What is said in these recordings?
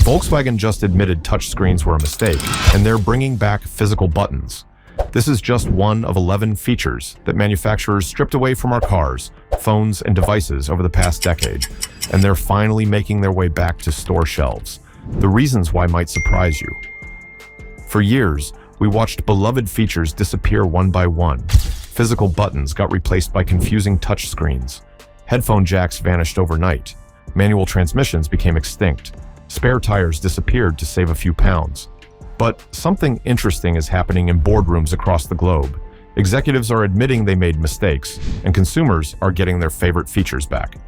Volkswagen just admitted touchscreens were a mistake, and they're bringing back physical buttons. This is just one of 11 features that manufacturers stripped away from our cars, phones, and devices over the past decade, and they're finally making their way back to store shelves. The reasons why might surprise you. For years, we watched beloved features disappear one by one. Physical buttons got replaced by confusing touchscreens. Headphone jacks vanished overnight. Manual transmissions became extinct. Spare tires disappeared to save a few pounds. But something interesting is happening in boardrooms across the globe. Executives are admitting they made mistakes, and consumers are getting their favorite features back.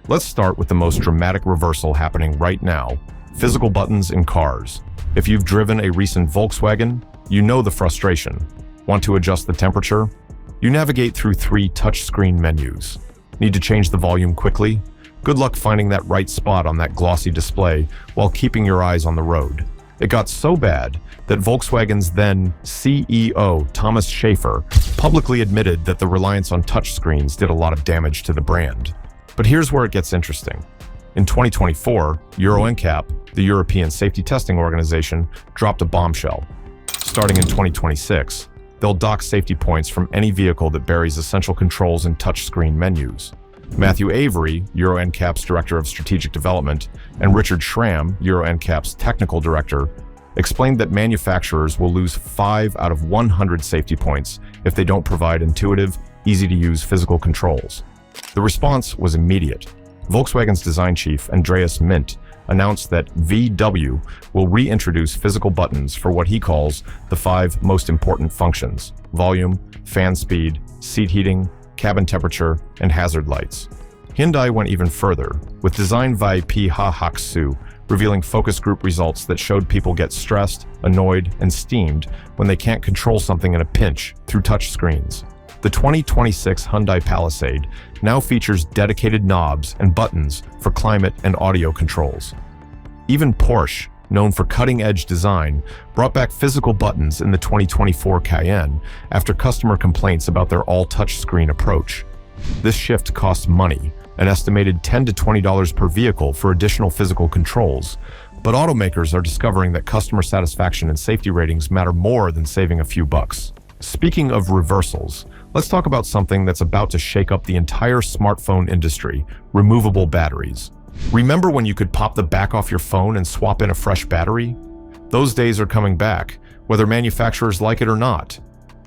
Let's start with the most dramatic reversal happening right now: physical buttons in cars. If you've driven a recent Volkswagen, you know the frustration. Want to adjust the temperature? You navigate through 3 touchscreen menus. Need to change the volume quickly? Good luck finding that right spot on that glossy display while keeping your eyes on the road. It got so bad that Volkswagen's then CEO, Thomas Schaefer, publicly admitted that the reliance on touchscreens did a lot of damage to the brand. But here's where it gets interesting. In 2024, Euro NCAP, the European Safety Testing Organization, dropped a bombshell. Starting in 2026, they'll dock safety points from any vehicle that buries essential controls in touchscreen menus. Matthew Avery, Euro NCAP's Director of Strategic Development, and Richard Schramm, Euro NCAP's Technical Director, explained that manufacturers will lose 5 out of 100 safety points if they don't provide intuitive, easy-to-use physical controls. The response was immediate. Volkswagen's design chief, Andreas Mint, announced that VW will reintroduce physical buttons for what he calls the 5 most important functions: volume, fan speed, seat heating, cabin temperature, and hazard lights. Hyundai went even further, with design VIP Ha Hak-soo revealing focus group results that showed people get stressed, annoyed, and steamed when they can't control something in a pinch through touch screens. The 2026 Hyundai Palisade now features dedicated knobs and buttons for climate and audio controls. Even Porsche, known for cutting-edge design, brought back physical buttons in the 2024 Cayenne after customer complaints about their all-touchscreen approach. This shift costs money, an estimated $10 to $20 per vehicle for additional physical controls, but automakers are discovering that customer satisfaction and safety ratings matter more than saving a few bucks. Speaking of reversals, let's talk about something that's about to shake up the entire smartphone industry: removable batteries. Remember when you could pop the back off your phone and swap in a fresh battery? Those days are coming back, whether manufacturers like it or not.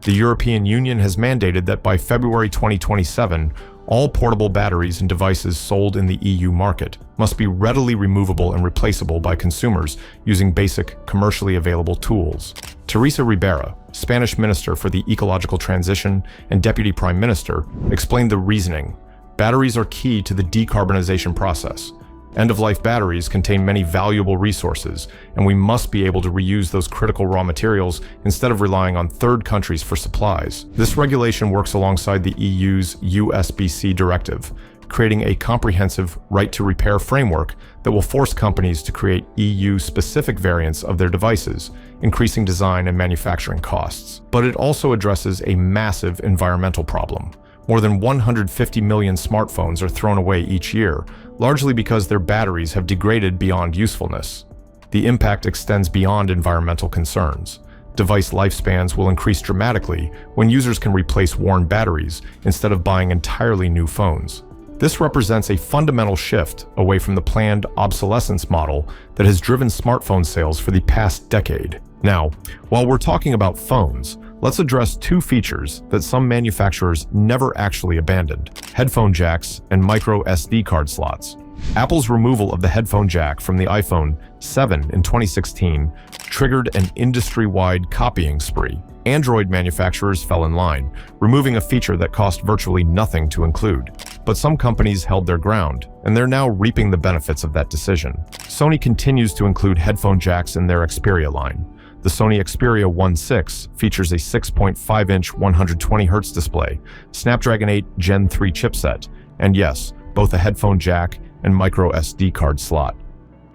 The European Union has mandated that by February 2027, all portable batteries and devices sold in the EU market must be readily removable and replaceable by consumers using basic, commercially available tools. Teresa Ribera, Spanish Minister for the Ecological Transition and Deputy Prime Minister, explained the reasoning. Batteries are key to the decarbonization process. End-of-life batteries contain many valuable resources, and we must be able to reuse those critical raw materials instead of relying on third countries for supplies. This regulation works alongside the EU's USB-C directive, creating a comprehensive right-to-repair framework that will force companies to create EU-specific variants of their devices, increasing design and manufacturing costs. But it also addresses a massive environmental problem. More than 150 million smartphones are thrown away each year, largely because their batteries have degraded beyond usefulness. The impact extends beyond environmental concerns. Device lifespans will increase dramatically when users can replace worn batteries instead of buying entirely new phones. This represents a fundamental shift away from the planned obsolescence model that has driven smartphone sales for the past decade. Now, while we're talking about phones, let's address 2 features that some manufacturers never actually abandoned: headphone jacks and micro SD card slots. Apple's removal of the headphone jack from the iPhone 7 in 2016 triggered an industry-wide copying spree. Android manufacturers fell in line, removing a feature that cost virtually nothing to include. But some companies held their ground, and they're now reaping the benefits of that decision. Sony continues to include headphone jacks in their Xperia line. The Sony Xperia 1.6 features a 6.5-inch 120Hz display, Snapdragon 8 Gen 3 chipset, and yes, both a headphone jack and micro SD card slot.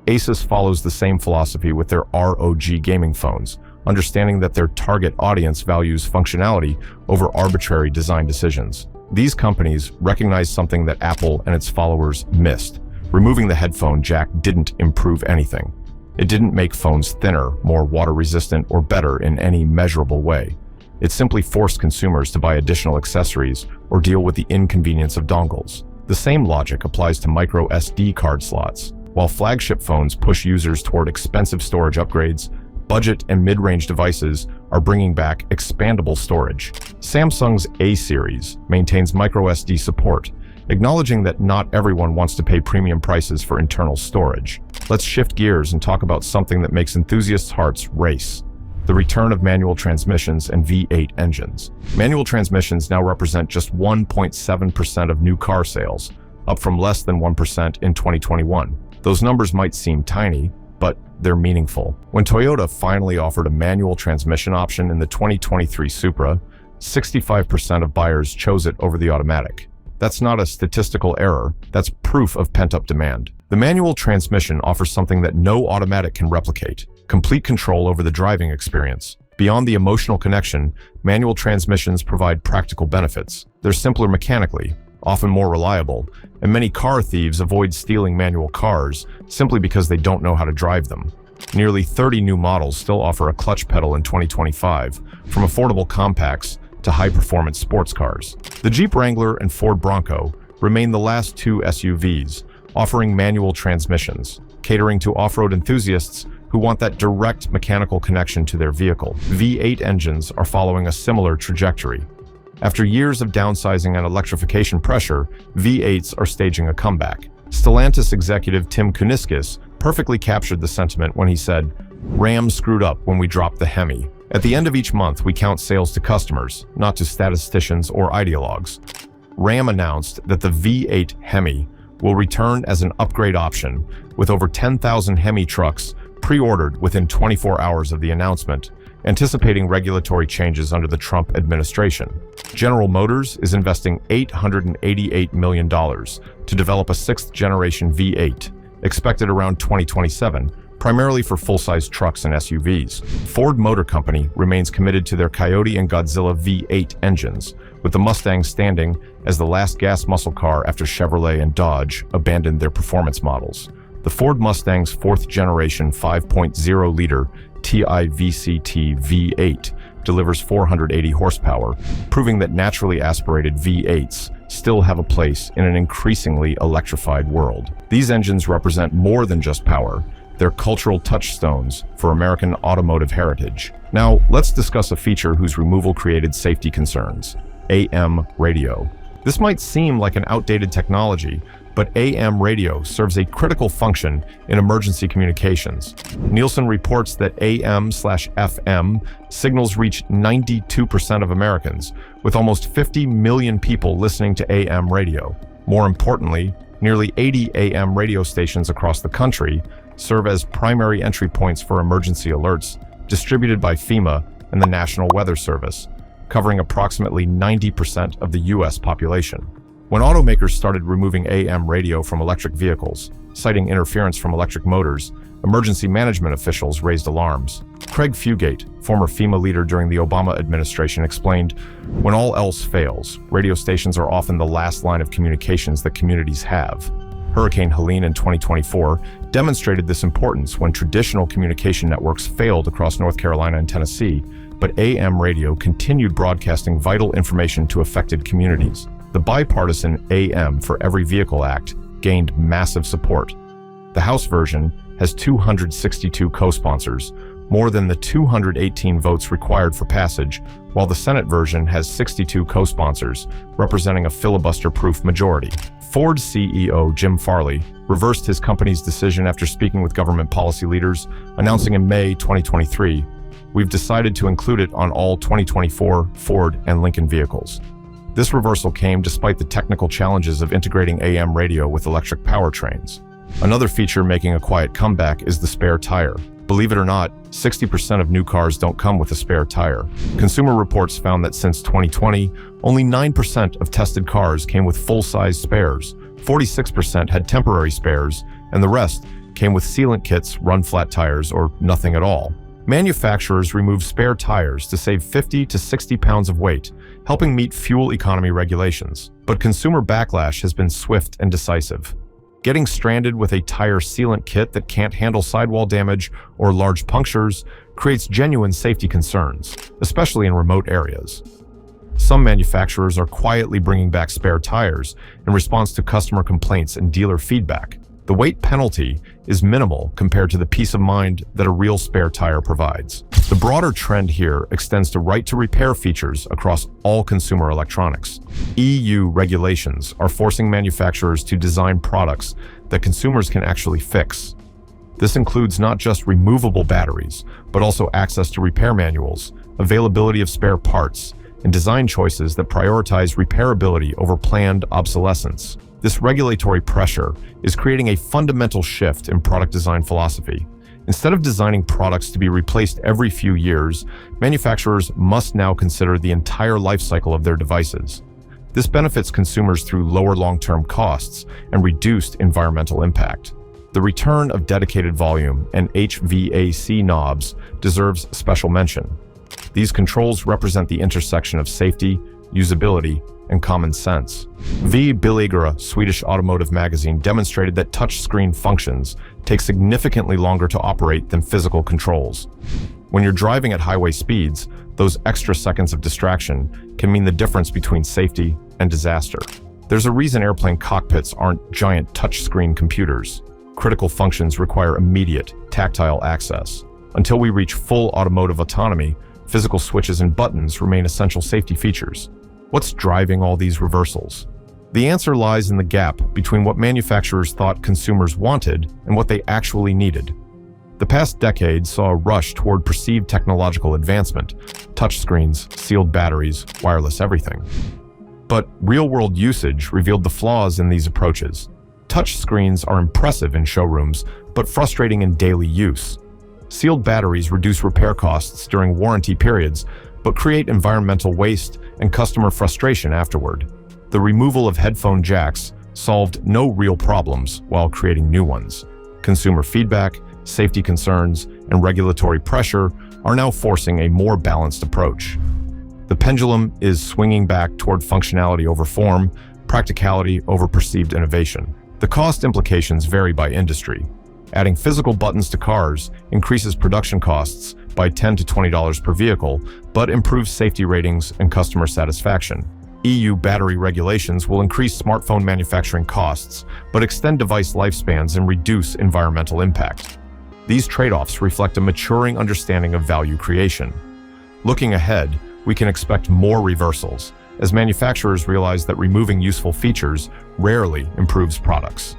Asus follows the same philosophy with their ROG gaming phones, understanding that their target audience values functionality over arbitrary design decisions. These companies recognize something that Apple and its followers missed. Removing the headphone jack didn't improve anything. It didn't make phones thinner, more water-resistant, or better in any measurable way. It simply forced consumers to buy additional accessories or deal with the inconvenience of dongles. The same logic applies to micro SD card slots. While flagship phones push users toward expensive storage upgrades, budget and mid-range devices are bringing back expandable storage. Samsung's A series maintains micro SD support, acknowledging that not everyone wants to pay premium prices for internal storage. Let's shift gears and talk about something that makes enthusiasts' hearts race: the return of manual transmissions and V8 engines. Manual transmissions now represent just 1.7% of new car sales, up from less than 1% in 2021. Those numbers might seem tiny, but they're meaningful. When Toyota finally offered a manual transmission option in the 2023 Supra, 65% of buyers chose it over the automatic. That's not a statistical error, that's proof of pent-up demand. The manual transmission offers something that no automatic can replicate: complete control over the driving experience. Beyond the emotional connection, manual transmissions provide practical benefits. They're simpler mechanically, often more reliable, and many car thieves avoid stealing manual cars simply because they don't know how to drive them. Nearly 30 new models still offer a clutch pedal in 2025, from affordable compacts to high-performance sports cars. The Jeep Wrangler and Ford Bronco remain the last two SUVs, offering manual transmissions, catering to off-road enthusiasts who want that direct mechanical connection to their vehicle. V8 engines are following a similar trajectory. After years of downsizing and electrification pressure, V8s are staging a comeback. Stellantis executive Tim Kuniskis perfectly captured the sentiment when he said, "Ram screwed up when we dropped the Hemi. At the end of each month, we count sales to customers, not to statisticians or ideologues." Ram announced that the V8 Hemi will return as an upgrade option, with over 10,000 Hemi trucks pre-ordered within 24 hours of the announcement, anticipating regulatory changes under the Trump administration. General Motors is investing $888 million to develop a sixth-generation V8, expected around 2027, primarily for full-size trucks and SUVs. Ford Motor Company remains committed to their Coyote and Godzilla V8 engines, with the Mustang standing as the last gas muscle car after Chevrolet and Dodge abandoned their performance models. The Ford Mustang's fourth-generation 5.0-liter TIVCT V8 delivers 480 horsepower, proving that naturally aspirated V8s still have a place in an increasingly electrified world. These engines represent more than just power. They're cultural touchstones for American automotive heritage. Now, let's discuss a feature whose removal created safety concerns: AM radio. This might seem like an outdated technology, but AM radio serves a critical function in emergency communications. Nielsen reports that AM/FM signals reach 92% of Americans, with almost 50 million people listening to AM radio. More importantly, nearly 80 AM radio stations across the country serve as primary entry points for emergency alerts distributed by FEMA and the National Weather Service, covering approximately 90% of the U.S. population. When automakers started removing AM radio from electric vehicles, citing interference from electric motors, emergency management officials raised alarms. Craig Fugate, former FEMA leader during the Obama administration, explained, "When all else fails, radio stations are often the last line of communications that communities have." Hurricane Helene in 2024 demonstrated this importance when traditional communication networks failed across North Carolina and Tennessee, but AM radio continued broadcasting vital information to affected communities. The bipartisan AM for Every Vehicle Act gained massive support. The House version has 262 co-sponsors, more than the 218 votes required for passage, while the Senate version has 62 co-sponsors, representing a filibuster-proof majority. Ford CEO Jim Farley reversed his company's decision after speaking with government policy leaders, announcing in May 2023, "We've decided to include it on all 2024 Ford and Lincoln vehicles." This reversal came despite the technical challenges of integrating AM radio with electric powertrains. Another feature making a quiet comeback is the spare tire. Believe it or not, 60% of new cars don't come with a spare tire. Consumer Reports found that since 2020, only 9% of tested cars came with full-size spares, 46% had temporary spares, and the rest came with sealant kits, run-flat tires, or nothing at all. Manufacturers remove spare tires to save 50 to 60 pounds of weight, helping meet fuel economy regulations. But consumer backlash has been swift and decisive. Getting stranded with a tire sealant kit that can't handle sidewall damage or large punctures creates genuine safety concerns, especially in remote areas. Some manufacturers are quietly bringing back spare tires in response to customer complaints and dealer feedback. The weight penalty is minimal compared to the peace of mind that a real spare tire provides. The broader trend here extends to right-to-repair features across all consumer electronics. EU regulations are forcing manufacturers to design products that consumers can actually fix. This includes not just removable batteries, but also access to repair manuals, availability of spare parts, and design choices that prioritize repairability over planned obsolescence. This regulatory pressure is creating a fundamental shift in product design philosophy. Instead of designing products to be replaced every few years, manufacturers must now consider the entire life cycle of their devices. This benefits consumers through lower long-term costs and reduced environmental impact. The return of dedicated volume and HVAC knobs deserves special mention. These controls represent the intersection of safety, usability, and common sense. V. Billigare, Swedish automotive magazine, demonstrated that touchscreen functions take significantly longer to operate than physical controls. When you're driving at highway speeds, those extra seconds of distraction can mean the difference between safety and disaster. There's a reason airplane cockpits aren't giant touchscreen computers. Critical functions require immediate, tactile access. Until we reach full automotive autonomy, physical switches and buttons remain essential safety features. What's driving all these reversals? The answer lies in the gap between what manufacturers thought consumers wanted and what they actually needed. The past decade saw a rush toward perceived technological advancement: touchscreens, sealed batteries, wireless everything. But real-world usage revealed the flaws in these approaches. Touchscreens are impressive in showrooms, but frustrating in daily use. Sealed batteries reduce repair costs during warranty periods, but create environmental waste and customer frustration afterward. The removal of headphone jacks solved no real problems while creating new ones. Consumer feedback, safety concerns, and regulatory pressure are now forcing a more balanced approach. The pendulum is swinging back toward functionality over form, practicality over perceived innovation. The cost implications vary by industry. Adding physical buttons to cars increases production costs by $10 to $20 per vehicle, but improves safety ratings and customer satisfaction. EU battery regulations will increase smartphone manufacturing costs, but extend device lifespans and reduce environmental impact. These trade-offs reflect a maturing understanding of value creation. Looking ahead, we can expect more reversals, as manufacturers realize that removing useful features rarely improves products.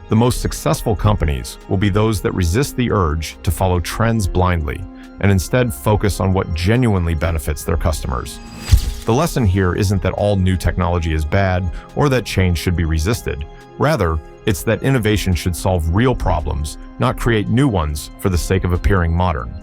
The most successful companies will be those that resist the urge to follow trends blindly and instead focus on what genuinely benefits their customers. The lesson here isn't that all new technology is bad or that change should be resisted. Rather, it's that innovation should solve real problems, not create new ones for the sake of appearing modern.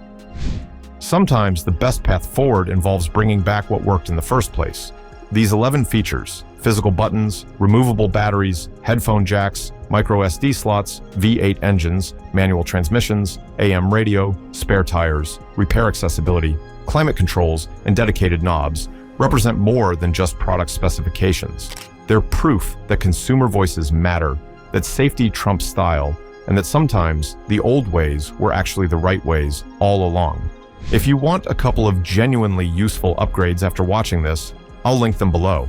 Sometimes the best path forward involves bringing back what worked in the first place. These 11 features, physical buttons, removable batteries, headphone jacks, micro SD slots, V8 engines, manual transmissions, AM radio, spare tires, repair accessibility, climate controls, and dedicated knobs, represent more than just product specifications. They're proof that consumer voices matter, that safety trumps style, and that sometimes the old ways were actually the right ways all along. If you want a couple of genuinely useful upgrades after watching this, I'll link them below.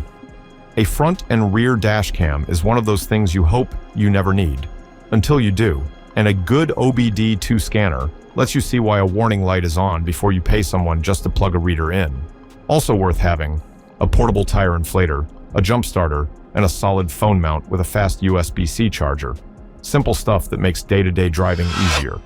A front and rear dash cam is one of those things you hope you never need, until you do. And a good OBD2 scanner lets you see why a warning light is on before you pay someone just to plug a reader in. Also worth having, a portable tire inflator, a jump starter, and a solid phone mount with a fast USB-C charger. Simple stuff that makes day-to-day driving easier.